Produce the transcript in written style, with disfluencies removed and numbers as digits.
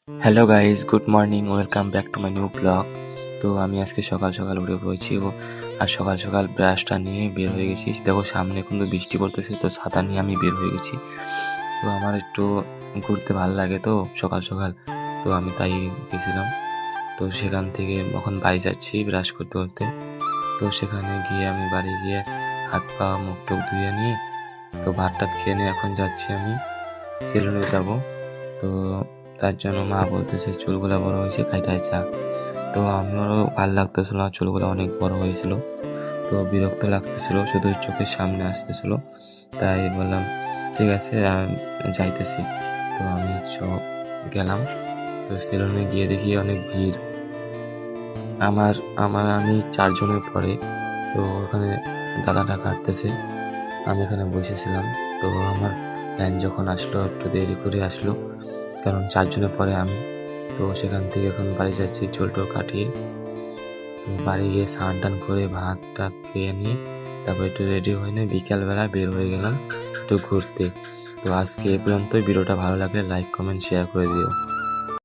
Hello guys, good morning, welcome back to my new blog. তো আমি আজকে সকাল সকাল উঠে পড়েছি আর সকাল সকাল ব্রাশটা নিয়ে বের হয়ে গেছি। দেখো সামনে কিন্তু বৃষ্টি পড়তেছে, তো ছাতা নিয়ে আমি বের হয়ে গেছি। তো আমার একটু ঘুরতে ভালো লাগে তো সকাল সকাল, তো আমি তাই গেছিলাম। তো সেখান থেকে এখন বাড়ি যাচ্ছি ব্রাশ করতে করতে। তো সেখানে গিয়ে আমি বাড়ি গিয়ে হাত পা মুখ টুক ধুয়ে নিয়ে তো ভাত টাত খেয়ে নিয়ে এখন যাচ্ছি আমি সেলুনে যাব। তো তার জন্য মা বলতেছে চুলগুলা বড় হয়েছে, কাইটায় যা। তো আমারও ভালো লাগতেছিল না, চুলগুলো অনেক বড় হয়েছিল। তো বিরক্ত লাগতেছিল, শুধু চোখের সামনে আসতেছিল। তাই বললাম ঠিক আছে যাইতেছি। তো আমি সব গেলাম। তো সেলুনে গিয়ে দেখি অনেক ভিড়। আমার আমার আমি 4 জনের পরে। তো ওখানে দাদাটা কাটতেছে, আমি এখানে বসেছিলাম। তো আমার লাইন যখন আসলো একটু দেরি করে আসলো, কারণ 4 জনের পরে আমি। তো সেখান থেকে এখন বাড়ি যাচ্ছি চুল টুল কাটিয়ে। তো বাড়ি গিয়ে স্নান টান করে ভাত টাত খেয়ে নিয়ে তারপর একটু রেডি হয়ে নিয়ে বিকালবেলা বের হয়ে গেলাম একটু ঘুরতে। তো আজকে এ পর্যন্তই। ভিডিওটা ভালো লাগলে লাইক কমেন্ট শেয়ার করে দিও।